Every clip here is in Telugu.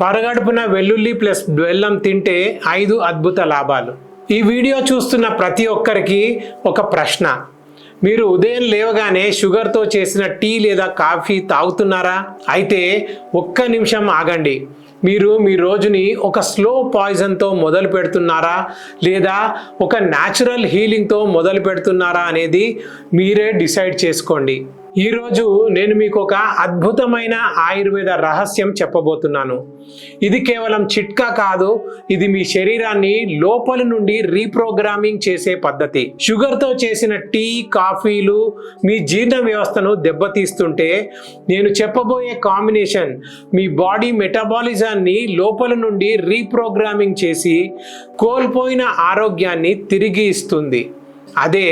పరగడుపున వెల్లుల్లి ప్లస్ బెల్లం తింటే 5 అద్భుత లాభాలు. ఈ వీడియో చూస్తున్న ప్రతి ఒక్కరికి ఒక ప్రశ్న. మీరు ఉదయం లేవగానే షుగర్తో చేసిన టీ లేదా కాఫీ తాగుతున్నారా? అయితే ఒక్క నిమిషం ఆగండి. మీరు మీ రోజుని ఒక స్లో పాయిజన్తో మొదలు పెడుతున్నారా లేదా ఒక న్యాచురల్ హీలింగ్తో మొదలు పెడుతున్నారా అనేది మీరే డిసైడ్ చేసుకోండి. ఈరోజు నేను మీకు ఒక అద్భుతమైన ఆయుర్వేద రహస్యం చెప్పబోతున్నాను. ఇది కేవలం చిట్కా కాదు, ఇది మీ శరీరాన్ని లోపలి నుండి రీప్రోగ్రామింగ్ చేసే పద్ధతి. షుగర్తో చేసిన టీ, కాఫీలు మీ జీర్ణ వ్యవస్థను దెబ్బతీస్తుంటే నేను చెప్పబోయే కాంబినేషన్ మీ బాడీ మెటబాలిజాన్ని లోపలి నుండి రీప్రోగ్రామింగ్ చేసి కోల్పోయిన ఆరోగ్యాన్ని తిరిగి ఇస్తుంది. అదే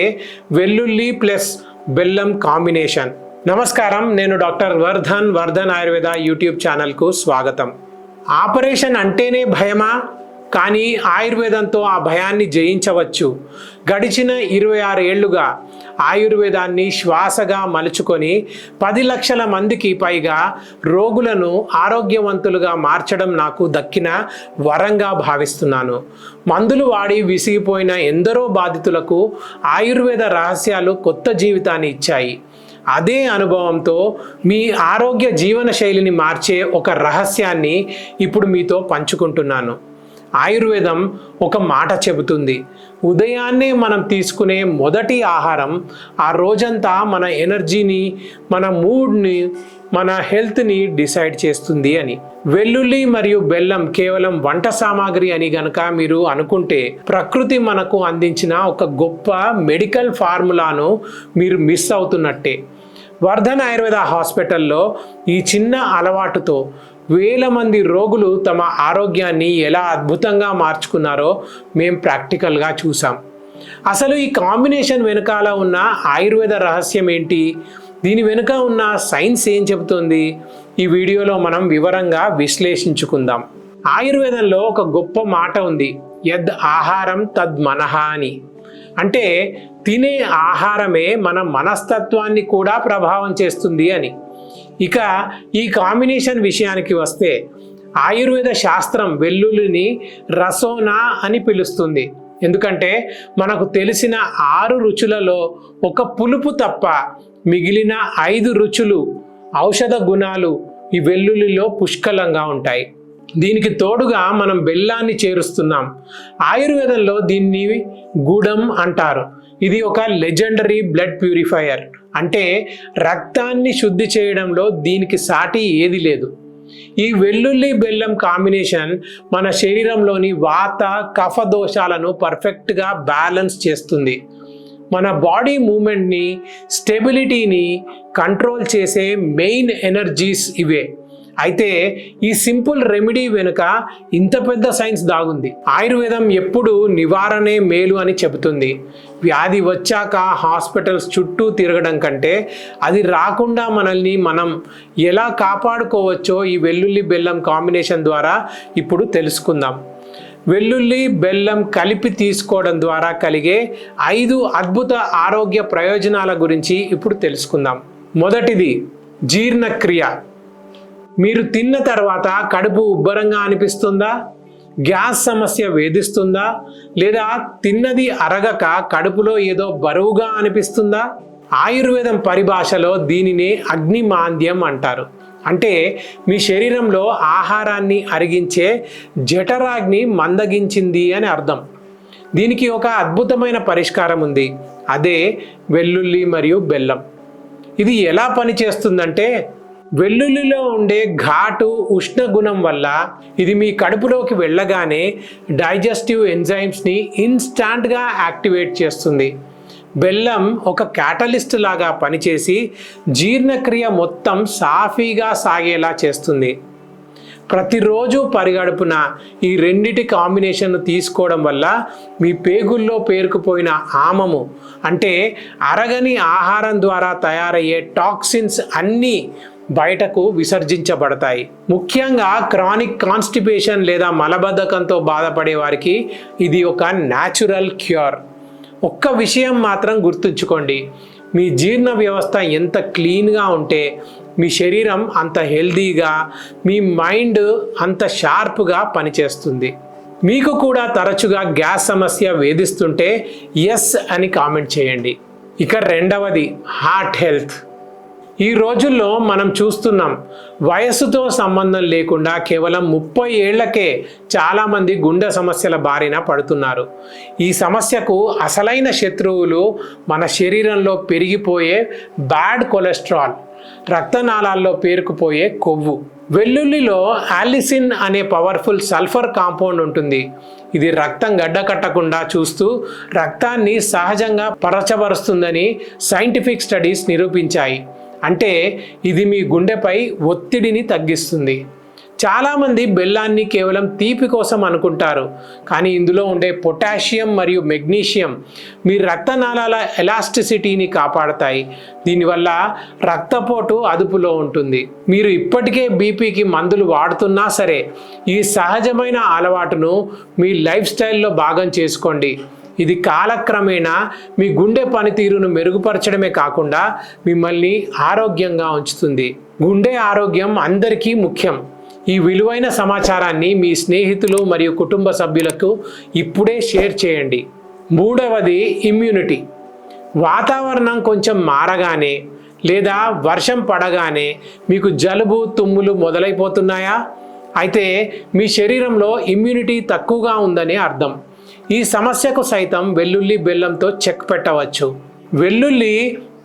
వెల్లుల్లి ప్లస్ బెల్లం కాంబినేషన్. నమస్కారం, నేను డాక్టర్ వర్ధన్ ఆయుర్వేద యూట్యూబ్ ఛానల్కు స్వాగతం. ఆపరేషన్ అంటేనే భయమా? కానీ ఆయుర్వేదంతో ఆ భయాన్ని జయించవచ్చు. గడిచిన 26 ఏళ్లుగా ఆయుర్వేదాన్ని శ్వాసగా మలుచుకొని 10 లక్షల మందికి పైగా రోగులను ఆరోగ్యవంతులుగా మార్చడం నాకు దక్కిన వరంగా భావిస్తున్నాను. మందులు వాడి విసిగిపోయిన ఎందరో బాధితులకు ఆయుర్వేద రహస్యాలు కొత్త జీవితాన్ని ఇచ్చాయి. అదే అనుభవంతో మీ ఆరోగ్య జీవన శైలిని మార్చే ఒక రహస్యాన్ని ఇప్పుడు మీతో పంచుకుంటున్నాను. ఆయుర్వేదం ఒక మాట చెబుతుంది. ఉదయాన్నే మనం తీసుకునే మొదటి ఆహారం ఆ రోజంతా మన ఎనర్జీని, మన మూడ్ని, మన హెల్త్ని డిసైడ్ చేస్తుంది అని. వెల్లుల్లి మరియు బెల్లం కేవలం వంట సామాగ్రి అని గనక మీరు అనుకుంటే ప్రకృతి మనకు అందించిన ఒక గొప్ప మెడికల్ ఫార్ములాను మీరు మిస్ అవుతున్నట్టే. వర్ధన్ ఆయుర్వేద హాస్పిటల్లో ఈ చిన్న అలవాటుతో వేల మంది రోగులు తమ ఆరోగ్యాన్ని ఎలా అద్భుతంగా మార్చుకున్నారో మేము ప్రాక్టికల్గా చూసాం. అసలు ఈ కాంబినేషన్ వెనుకాల ఉన్న ఆయుర్వేద రహస్యం ఏంటి? దీని వెనుక ఉన్న సైన్స్ ఏం చెబుతుంది? ఈ వీడియోలో మనం వివరంగా విశ్లేషించుకుందాం. ఆయుర్వేదంలో ఒక గొప్ప మాట ఉంది, యద్ ఆహారం తద్ మనః అని. అంటే తినే ఆహారమే మన మనస్తత్వాన్ని కూడా ప్రభావం చేస్తుంది అని. ఇక ఈ కాంబినేషన్ విషయానికి వస్తే ఆయుర్వేద శాస్త్రం వెల్లుల్లిని రసోనా అని పిలుస్తుంది. ఎందుకంటే మనకు తెలిసిన 6 రుచులలో ఒక పులుపు తప్ప మిగిలిన 5 రుచులు, ఔషధ గుణాలు ఈ వెల్లుల్లిలో పుష్కలంగా ఉంటాయి. దీనికి తోడుగా మనం బెల్లాన్ని చేరుస్తున్నాం. ఆయుర్వేదంలో దీన్ని గుడం అంటారు. ఇది ఒక లెజెండరీ బ్లడ్ ప్యూరిఫైయర్. అంటే రక్తాన్ని శుద్ధి చేయడంలో దీనికి సాటి ఏది లేదు. ఈ వెల్లుల్లి బెల్లం కాంబినేషన్ మన శరీరంలోని వాత, కఫ దోషాలను పర్ఫెక్ట్గా బ్యాలెన్స్ చేస్తుంది. మన బాడీ మూమెంట్ని, స్టెబిలిటీని కంట్రోల్ చేసే మెయిన్ ఎనర్జీస్ ఇవే. అయితే ఈ సింపుల్ రెమెడీ వెనుక ఇంత పెద్ద సైన్స్ దాగుంది. ఆయుర్వేదం ఎప్పుడు నివారణే మేలు అని చెబుతుంది. వ్యాధి వచ్చాక హాస్పిటల్స్ చుట్టూ తిరగడం కంటే అది రాకుండా మనల్ని మనం ఎలా కాపాడుకోవచ్చో ఈ వెల్లుల్లి బెల్లం కాంబినేషన్ ద్వారా ఇప్పుడు తెలుసుకుందాం. వెల్లుల్లి బెల్లం కలిపి తీసుకోవడం ద్వారా కలిగే 5 అద్భుత ఆరోగ్య ప్రయోజనాల గురించి ఇప్పుడు తెలుసుకుందాం. మొదటిది జీర్ణక్రియ. మీరు తిన్న తర్వాత కడుపు ఉబ్బరంగా అనిపిస్తుందా? గ్యాస్ సమస్య వేధిస్తుందా? లేదా తిన్నది అరగక కడుపులో ఏదో బరువుగా అనిపిస్తుందా? ఆయుర్వేదం పరిభాషలో దీనినే అగ్నిమాంద్యం అంటారు. అంటే మీ శరీరంలో ఆహారాన్ని అరిగించే జఠరాగ్ని మందగించింది అని అర్థం. దీనికి ఒక అద్భుతమైన పరిష్కారం ఉంది, అదే వెల్లుల్లి మరియు బెల్లం. ఇది ఎలా పనిచేస్తుందంటే వెల్లుల్లిలో ఉండే ఘాటు ఉష్ణ గుణం వల్ల ఇది మీ కడుపులోకి వెళ్ళగానే డైజెస్టివ్ ఎంజైమ్స్ని ఇన్స్టాంట్గా యాక్టివేట్ చేస్తుంది. బెల్లం ఒక క్యాటలిస్ట్ లాగా పనిచేసి జీర్ణక్రియ మొత్తం సాఫీగా సాగేలా చేస్తుంది. ప్రతిరోజు పరిగడుపున ఈ రెండిటి కాంబినేషన్ను తీసుకోవడం వల్ల మీ పేగుల్లో పేరుకుపోయిన ఆమము, అంటే అరగని ఆహారం ద్వారా తయారయ్యే టాక్సిన్స్ అన్నీ బయటకు విసర్జించబడతాయి. ముఖ్యంగా క్రానిక్ కాన్స్టిపేషన్ లేదా మలబద్ధకంతో బాధపడే వారికి ఇది ఒక న్యాచురల్ క్యూర్. ఒక్క విషయం మాత్రం గుర్తుంచుకోండి, మీ జీర్ణ వ్యవస్థ ఎంత క్లీన్గా ఉంటే మీ శరీరం అంత హెల్దీగా, మీ మైండ్ అంత షార్ప్గా పనిచేస్తుంది. మీకు కూడా తరచుగా గ్యాస్ సమస్య వేధిస్తుంటే ఎస్ అని కామెంట్ చేయండి. ఇక రెండవది హార్ట్ హెల్త్. ఈ రోజుల్లో మనం చూస్తున్నాం, వయస్సుతో సంబంధం లేకుండా కేవలం 30 ఏళ్లకే చాలామంది గుండె సమస్యల బారిన పడుతున్నారు. ఈ సమస్యకు అసలైన శత్రువులు మన శరీరంలో పెరిగిపోయే బ్యాడ్ కొలెస్ట్రాల్, రక్తనాళాల్లో పేరుకుపోయే కొవ్వు. వెల్లుల్లిలో ఆలిసిన్ అనే పవర్ఫుల్ సల్ఫర్ కాంపౌండ్ ఉంటుంది. ఇది రక్తం గడ్డకట్టకుండా చూస్తూ రక్తాన్ని సహజంగా పరచబరుస్తుందని సైంటిఫిక్ స్టడీస్ నిరూపించాయి. అంటే ఇది మీ గుండెపై ఒత్తిడిని తగ్గిస్తుంది. చాలామంది బెల్లాన్ని కేవలం తీపి కోసం అనుకుంటారు, కానీ ఇందులో ఉండే పొటాషియం మరియు మెగ్నీషియం మీ రక్తనాళాల ఎలాస్టిసిటీని కాపాడతాయి. దీనివల్ల రక్తపోటు అదుపులో ఉంటుంది. మీరు ఇప్పటికే బీపీకి మందులు వాడుతున్నా సరే, ఈ సహజమైన అలవాటును మీ లైఫ్ స్టైల్లో భాగం చేసుకోండి. ఇది కాలక్రమేణా మీ గుండె పనితీరును మెరుగుపరచడమే కాకుండా మిమ్మల్ని ఆరోగ్యంగా ఉంచుతుంది. గుండె ఆరోగ్యం అందరికీ ముఖ్యం. ఈ విలువైన సమాచారాన్ని మీ స్నేహితులు మరియు కుటుంబ సభ్యులకు ఇప్పుడే షేర్ చేయండి. మూడవది ఇమ్యూనిటీ. వాతావరణం కొంచెం మారగానే లేదా వర్షం పడగానే మీకు జలుబు, తుమ్ములు మొదలైపోతున్నాయా? అయితే మీ శరీరంలో ఇమ్యూనిటీ తక్కువగా ఉందని అర్థం. ఈ సమస్యకు సైతం వెల్లుల్లి బెల్లంతో చెక్ పెట్టవచ్చు. వెల్లుల్లి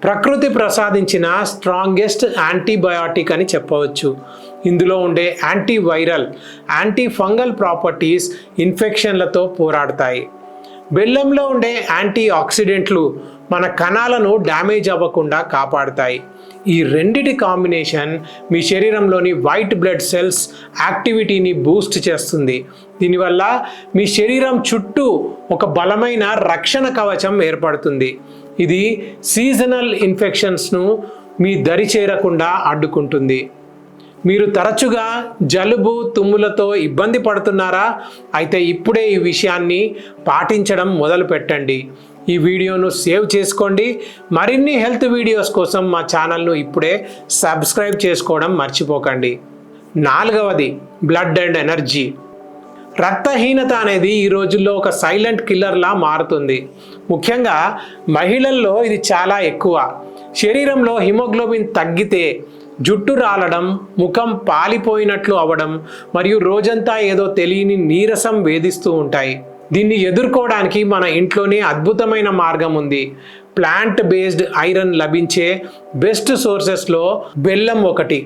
ప్రకృతి ప్రసాదించిన స్ట్రాంగెస్ట్ యాంటీబయాటిక్ అని చెప్పవచ్చు. ఇందులో ఉండే యాంటీవైరల్, యాంటీ ఫంగల్ ప్రాపర్టీస్ ఇన్ఫెక్షన్లతో పోరాడతాయి. బెల్లంలో ఉండే యాంటీ ఆక్సిడెంట్లు మన కణాలను డ్యామేజ్ అవ్వకుండా కాపాడుతాయి. ఈ రెండిటి కాంబినేషన్ మీ శరీరంలోని వైట్ బ్లడ్ సెల్స్ యాక్టివిటీని బూస్ట్ చేస్తుంది. దీనివల్ల మీ శరీరం చుట్టూ ఒక బలమైన రక్షణ కవచం ఏర్పడుతుంది. ఇది సీజనల్ ఇన్ఫెక్షన్స్ను మీ దరి చేరకుండా అడ్డుకుంటుంది. మీరు తరచుగా జలుబు, తుమ్ములతో ఇబ్బంది పడుతున్నారా? అయితే ఇప్పుడే ఈ విషయాన్ని పాటించడం మొదలు పెట్టండి. ఈ వీడియోను సేవ్ చేసుకోండి. మరిన్ని హెల్త్ వీడియోస్ కోసం మా ఛానల్ను ఇప్పుడే సబ్స్క్రైబ్ చేసుకోవడం మర్చిపోకండి. నాలుగవది బ్లడ్ అండ్ ఎనర్జీ. రక్తహీనత అనేది ఈ రోజుల్లో ఒక సైలెంట్ కిల్లర్లా మారుతుంది. ముఖ్యంగా మహిళల్లో ఇది చాలా ఎక్కువ. శరీరంలో హిమోగ్లోబిన్ తగ్గితే జుట్టు రాలడం, ముఖం పాలిపోయినట్లు అవ్వడం మరియు రోజంతా ఏదో తెలియని నీరసం వేధిస్తూ ఉంటాయి. దీన్ని ఎదుర్కోవడానికి మన ఇంట్లోనే అద్భుతమైన మార్గం ఉంది. ప్లాంట్ బేస్డ్ ఐరన్ లభించే బెస్ట్ సోర్సెస్లో బెల్లం ఒకటి.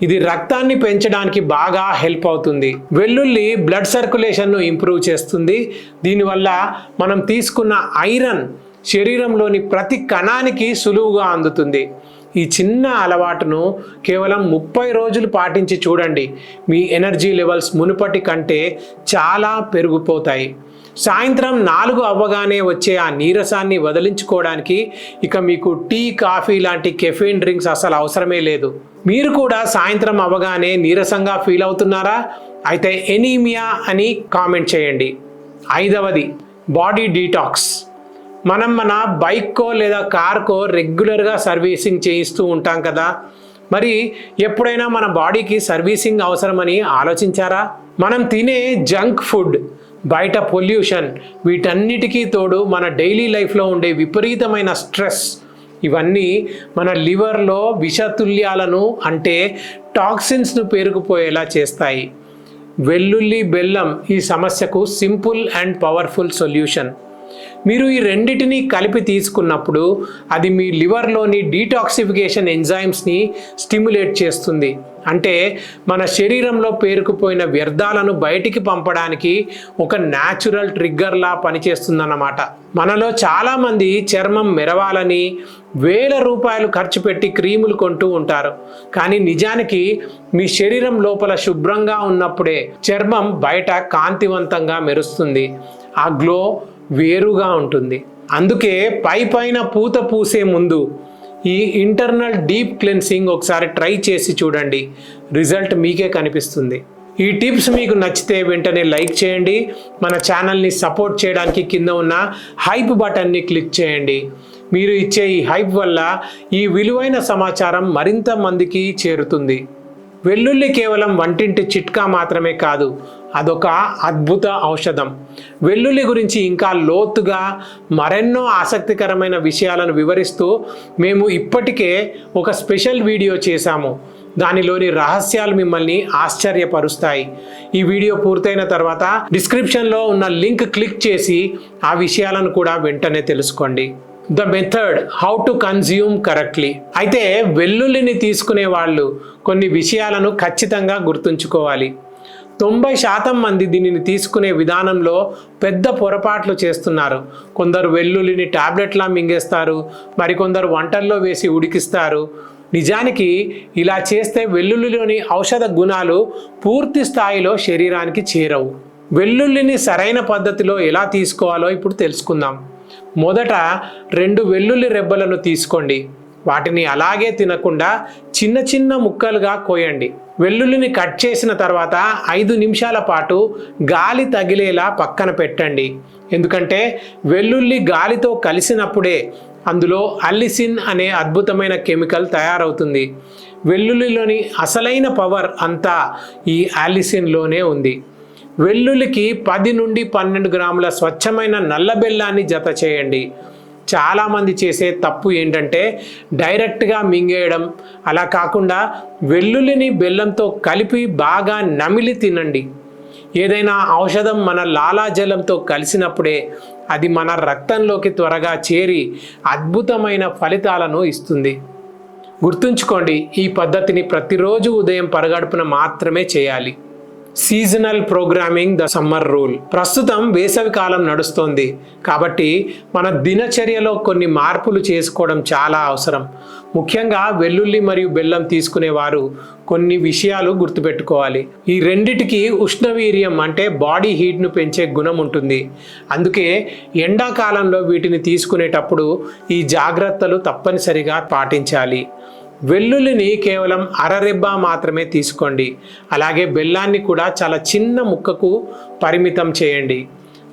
ఇది రక్తాన్ని పెంచడానికి బాగా హెల్ప్ అవుతుంది. వెల్లుల్లి బ్లడ్ సర్క్యులేషన్ను ఇంప్రూవ్ చేస్తుంది. దీనివల్ల మనం తీసుకున్న ఐరన్ శరీరంలోని ప్రతి కణానికి సులువుగా అందుతుంది. ఈ చిన్న అలవాటును కేవలం 30 రోజులు పాటించి చూడండి. మీ ఎనర్జీ లెవెల్స్ మునుపటి కంటే చాలా పెరిగిపోతాయి. సాయంత్రం 4 అవ్వగానే వచ్చే ఆ నీరసాన్ని వదిలించుకోవడానికి ఇక మీకు టీ, కాఫీ లాంటి కెఫెయిన్ డ్రింక్స్ అసలు అవసరమే లేదు. మీరు కూడా సాయంత్రం అవ్వగానే నీరసంగా ఫీల్ అవుతున్నారా? అయితే ఎనీమియా అని కామెంట్ చేయండి. ఐదవది బాడీ డీటాక్స్. మనం మన బైక్కో లేదా కార్కో రెగ్యులర్గా సర్వీసింగ్ చేయిస్తూ ఉంటాం కదా. మరి ఎప్పుడైనా మన బాడీకి సర్వీసింగ్ అవసరమని ఆలోచించారా? మనం తినే జంక్ ఫుడ్, బయట పొల్యూషన్, వీటన్నిటికీ తోడు మన డైలీ లైఫ్లో ఉండే విపరీతమైన స్ట్రెస్, ఇవన్నీ మన లివర్లో విషతుల్యాలను అంటే టాక్సిన్స్ను పేరుకుపోయేలా చేస్తాయి. వెల్లుల్లి బెల్లం ఈ సమస్యకు సింపుల్ అండ్ పవర్ఫుల్ సొల్యూషన్. మీరు ఈ రెండిటిని కలిపి తీసుకున్నప్పుడు అది మీ లివర్లోని డీటాక్సిఫికేషన్ ఎంజైమ్స్ని స్టిమ్యులేట్ చేస్తుంది. అంటే మన శరీరంలో పేరుకుపోయిన వ్యర్థాలను బయటికి పంపడానికి ఒక న్యాచురల్ ట్రిగ్గర్లా పనిచేస్తుందన్నమాట. మనలో చాలామంది చర్మం మెరవాలని వేల రూపాయలు ఖర్చు పెట్టి క్రీములు కొంటూ ఉంటారు. కానీ నిజానికి మీ శరీరం లోపల శుభ్రంగా ఉన్నప్పుడే చర్మం బయట కాంతివంతంగా మెరుస్తుంది. ఆ గ్లో వేరుగా ఉంటుంది. అందుకే పైన పూత పూసే ముందు ఈ ఇంటర్నల్ డీప్ క్లెన్సింగ్ ఒకసారి ట్రై చేసి చూడండి. రిజల్ట్ మీకే కనిపిస్తుంది. ఈ టిప్స్ మీకు నచ్చితే వెంటనే లైక్ చేయండి. మన ఛానల్ని సపోర్ట్ చేయడానికి కింద ఉన్న హైప్ బటన్ని క్లిక్ చేయండి. మీరు ఇచ్చే ఈ హైప్ వల్ల ఈ విలువైన సమాచారం మరింత మందికి చేరుతుంది. వెల్లుల్లి కేవలం వంటింటి చిట్కా మాత్రమే కాదు, అదొక అద్భుత ఔషధం. వెల్లుల్లి గురించి ఇంకా లోతుగా మరెన్నో ఆసక్తికరమైన విషయాలను వివరిస్తూ మేము ఇప్పటికే ఒక స్పెషల్ వీడియో చేశాము. దానిలోని రహస్యాలు మిమ్మల్ని ఆశ్చర్యపరుస్తాయి. ఈ వీడియో పూర్తయిన తర్వాత డిస్క్రిప్షన్లో ఉన్న లింక్ క్లిక్ చేసి ఆ విషయాలను కూడా వెంటనే తెలుసుకోండి. The method how to consume correctly. అయితే వెల్లుల్లిని తీసుకునే వాళ్ళు కొన్ని విషయాలను ఖచ్చితంగా గుర్తుంచుకోవాలి. 90% మంది దీనిని తీసుకునే విధానంలో పెద్ద పొరపాట్లు చేస్తున్నారు. కొందరు వెల్లుల్లిని టాబ్లెట్లా మింగేస్తారు, మరికొందరు వంటల్లో వేసి ఉడికిస్తారు. నిజానికి ఇలా చేస్తే వెల్లుల్లిలోని ఔషధ గుణాలు పూర్తి స్థాయిలో శరీరానికి చేరవు. వెల్లుల్లిని సరైన పద్ధతిలో ఎలా తీసుకోవాలో ఇప్పుడు తెలుసుకుందాం. మొదట 2 వెల్లుల్లి రెబ్బలను తీసుకోండి. వాటిని అలాగే తినకుండా చిన్న చిన్న ముక్కలుగా కోయండి. వెల్లుల్లిని కట్ చేసిన తర్వాత 5 నిమిషాల పాటు గాలి తగిలేలా పక్కన పెట్టండి. ఎందుకంటే వెల్లుల్లి గాలితో కలిసినప్పుడే అందులో అల్లిసిన్ అనే అద్భుతమైన కెమికల్ తయారవుతుంది. వెల్లుల్లిలోని అసలైన పవర్ అంతా ఈ అల్లిసిన్లోనే ఉంది. వెల్లుల్లికి 10 నుండి 12 గ్రాముల స్వచ్ఛమైన నల్ల బెల్లాన్ని జత చేయండి. చాలామంది చేసే తప్పు ఏంటంటే డైరెక్ట్గా మింగేయడం. అలా కాకుండా వెల్లుల్లిని బెల్లంతో కలిపి బాగా నమిలి తినండి. ఏదైనా ఔషధం మన లాలాజలంతో కలిసినప్పుడే అది మన రక్తంలోకి త్వరగా చేరి అద్భుతమైన ఫలితాలను ఇస్తుంది. గుర్తుంచుకోండి, ఈ పద్ధతిని ప్రతిరోజు ఉదయం పరగడుపున మాత్రమే చేయాలి. Seasonal programming the summer rule. ప్రస్తుతం వేసవి కాలం నడుస్తోంది కాబట్టి మన దినచర్యలో కొన్ని మార్పులు చేసుకోవడం చాలా అవసరం. ముఖ్యంగా వెల్లుల్లి మరియు బెల్లం తీసుకునేవారు కొన్ని విషయాలు గుర్తుపెట్టుకోవాలి. ఈ రెండిటికి ఉష్ణవీర్యం అంటే బాడీ హీట్ను పెంచే గుణం ఉంటుంది. అందుకే ఎండాకాలంలో వీటిని తీసుకునేటప్పుడు ఈ జాగ్రత్తలు తప్పనిసరిగా పాటించాలి. వెల్లుల్లిని కేవలం అరరెబ్బ మాత్రమే తీసుకోండి. అలాగే బెల్లాన్ని కూడా చాలా చిన్న ముక్కకు పరిమితం చేయండి.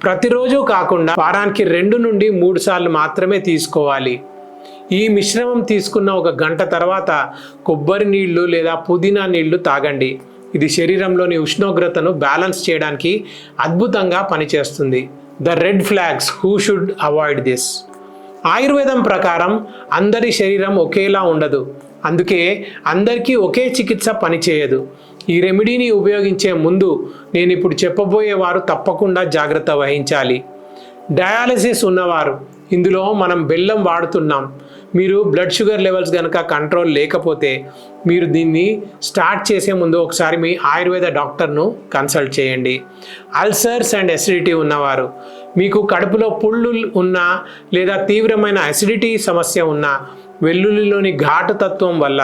ప్రతిరోజు కాకుండా వారానికి 2 నుండి 3 సార్లు మాత్రమే తీసుకోవాలి. ఈ మిశ్రమం తీసుకున్న 1 గంట తర్వాత కొబ్బరి నీళ్లు లేదా పుదీనా నీళ్లు తాగండి. ఇది శరీరంలోని ఉష్ణోగ్రతను బ్యాలెన్స్ చేయడానికి అద్భుతంగా పనిచేస్తుంది. The red flags who should avoid this. ఆయుర్వేదం ప్రకారం అందరి శరీరం ఒకేలా ఉండదు. అందుకే అందరికీ ఒకే చికిత్స పనిచేయదు. ఈ రెమెడీని ఉపయోగించే ముందు నేను ఇప్పుడు చెప్పబోయే వారు తప్పకుండా జాగ్రత్త వహించాలి. డయాలసిస్ ఉన్నవారు, ఇందులో మనం బెల్లం వాడుతున్నాం. మీరు బ్లడ్ షుగర్ లెవెల్స్ కనుక కంట్రోల్ లేకపోతే మీరు దీన్ని స్టార్ట్ చేసే ముందు ఒకసారి మీ ఆయుర్వేద డాక్టర్ను కన్సల్ట్ చేయండి. అల్సర్స్ అండ్ అసిడిటీ ఉన్నవారు, మీకు కడుపులో పుళ్ళు ఉన్నా లేదా తీవ్రమైన అసిడిటీ సమస్య ఉన్నా వెల్లుల్లిలోని ఘాటు తత్వం వల్ల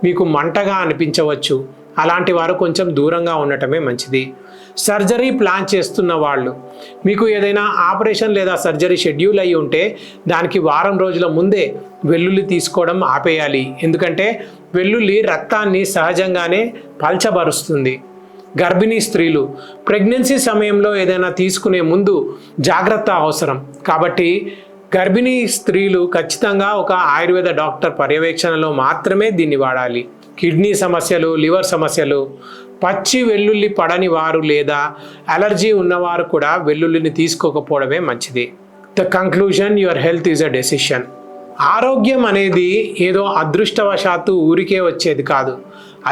మీకు మంటగా అనిపించవచ్చు. అలాంటి వారు కొంచెం దూరంగా ఉండటమే మంచిది. సర్జరీ ప్లాన్ చేస్తున్న వాళ్ళు, మీకు ఏదైనా ఆపరేషన్ లేదా సర్జరీ షెడ్యూల్ అయి ఉంటే దానికి వారం రోజుల ముందే వెల్లుల్లి తీసుకోవడం ఆపేయాలి. ఎందుకంటే వెల్లుల్లి రక్తాన్ని సహజంగానే పల్చబరుస్తుంది. గర్భిణీ స్త్రీలు, ప్రెగ్నెన్సీ సమయంలో ఏదైనా తీసుకునే ముందు జాగ్రత్త అవసరం. కాబట్టి గర్భిణీ స్త్రీలు ఖచ్చితంగా ఒక ఆయుర్వేద డాక్టర్ పర్యవేక్షణలో మాత్రమే దీన్ని వాడాలి. కిడ్నీ సమస్యలు, లివర్ సమస్యలు, పచ్చి వెల్లుల్లి పడని వారు లేదా అలర్జీ ఉన్నవారు కూడా వెల్లుల్లిని తీసుకోకపోవడమే మంచిది. The conclusion, your health is a decision. ఆరోగ్యం అనేది ఏదో అదృష్టవశాత్తు ఊరికే వచ్చేది కాదు.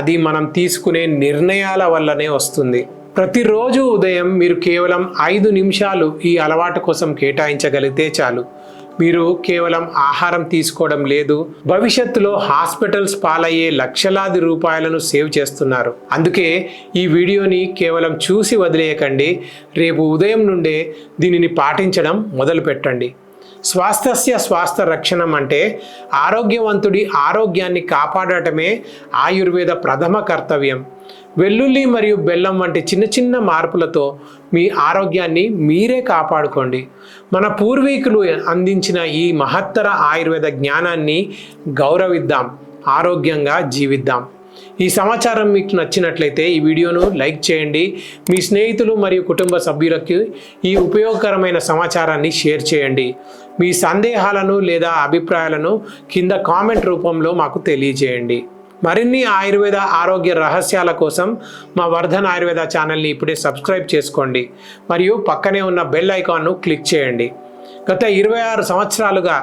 అది మనం తీసుకునే నిర్ణయాల వల్లనే వస్తుంది. ప్రతిరోజు ఉదయం మీరు కేవలం 5 నిమిషాలు ఈ అలవాటు కోసం కేటాయించగలిగితే చాలు. మీరు కేవలం ఆహారం తీసుకోవడం లేదు, భవిష్యత్తులో హాస్పిటల్స్ పాలయ్యే లక్షలాది రూపాయలను సేవ్ చేస్తున్నారు. అందుకే ఈ వీడియోని కేవలం చూసి వదిలేయకండి. రేపు ఉదయం నుండే దీనిని పాటించడం మొదలుపెట్టండి. స్వాస్థ్యస్య స్వాస్థ్య రక్షణం అంటే ఆరోగ్యవంతుడి ఆరోగ్యాన్ని కాపాడటమే ఆయుర్వేద ప్రథమ కర్తవ్యం. వెల్లుల్లి మరియు బెల్లం వంటి చిన్న చిన్న మార్పులతో మీ ఆరోగ్యాన్ని మీరే కాపాడుకోండి. మన పూర్వీకులు అందించిన ఈ మహత్తర ఆయుర్వేద జ్ఞానాన్ని గౌరవిద్దాం, ఆరోగ్యంగా జీవిద్దాం. ఈ సమాచారం మీకు నచ్చినట్లయితే ఈ వీడియోను లైక్ చేయండి. మీ స్నేహితులు మరియు కుటుంబ సభ్యులకు ఈ ఉపయోగకరమైన సమాచారాన్ని షేర్ చేయండి. మీ సందేహాలను లేదా అభిప్రాయాలను కింద కామెంట్ రూపంలో మాకు తెలియజేయండి. మరిన్ని ఆయుర్వేద ఆరోగ్య రహస్యాల కోసం మా వర్ధన్ ఆయుర్వేద ఛానల్ని ఇప్పుడే సబ్స్క్రైబ్ చేసుకోండి మరియు పక్కనే ఉన్న బెల్ ఐకాన్ను క్లిక్ చేయండి. గత 26 సంవత్సరాలుగా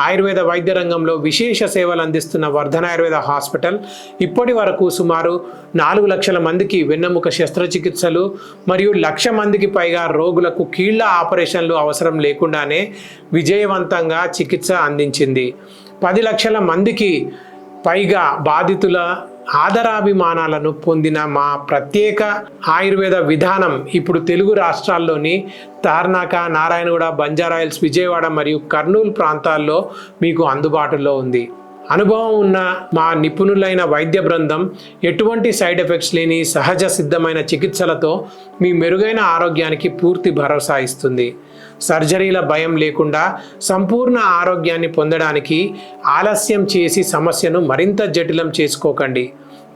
ఆయుర్వేద వైద్య రంగంలో విశేష సేవలు అందిస్తున్న వర్ధన్ ఆయుర్వేద హాస్పిటల్ ఇప్పటి వరకు సుమారు 4 లక్షల మందికి వెన్నెముక శస్త్రచికిత్సలు మరియు 1 లక్ష మందికి పైగా రోగులకు కీళ్ల ఆపరేషన్లు అవసరం లేకుండానే విజయవంతంగా చికిత్స అందించింది. 10 లక్షల మందికి పైగా బాధితుల ఆదరాభిమానాలను పొందిన మా ప్రత్యేక ఆయుర్వేద విధానం ఇప్పుడు తెలుగు రాష్ట్రాల్లోని తార్నాక, నారాయణగూడ, బంజారాహిల్స్, విజయవాడ మరియు కర్నూలు ప్రాంతాల్లో మీకు అందుబాటులో ఉంది. అనుభవం ఉన్న మా నిపుణులైన వైద్య బృందం ఎటువంటి సైడ్ ఎఫెక్ట్స్ లేని సహజ సిద్ధమైన చికిత్సలతో మీ మెరుగైన ఆరోగ్యానికి పూర్తి భరోసా ఇస్తుంది. సర్జరీల భయం లేకుండా సంపూర్ణ ఆరోగ్యాన్ని పొందడానికి ఆలస్యం చేసి సమస్యను మరింత జటిలం చేసుకోకండి.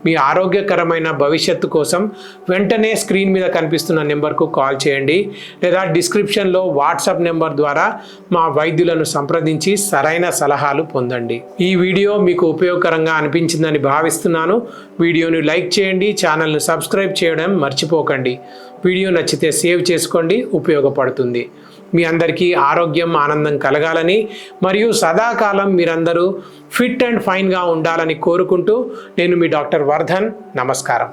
మీ ఆరోగ్యకరమైన భవిష్యత్తు కోసం వెంటనే స్క్రీన్ మీద కనిపిస్తున్న నెంబర్కు కాల్ చేయండి లేదా డిస్క్రిప్షన్లో వాట్సాప్ నెంబర్ ద్వారా మా వైద్యులను సంప్రదించి సరైన సలహాలు పొందండి. ఈ వీడియో మీకు ఉపయోగకరంగా అనిపించిందని భావిస్తున్నాను. వీడియోని లైక్ చేయండి, ఛానల్ను సబ్స్క్రైబ్ చేయడం మర్చిపోకండి. వీడియో నచ్చితే సేవ్ చేసుకోండి, ఉపయోగపడుతుంది. మీ అందరికీ ఆరోగ్యం, ఆనందం కలగాలని మరియు సదాకాలం మీరందరూ ఫిట్ అండ్ ఫైన్గా ఉండాలని కోరుకుంటూ నేను మీ డాక్టర్ వర్ధన్. నమస్కారం.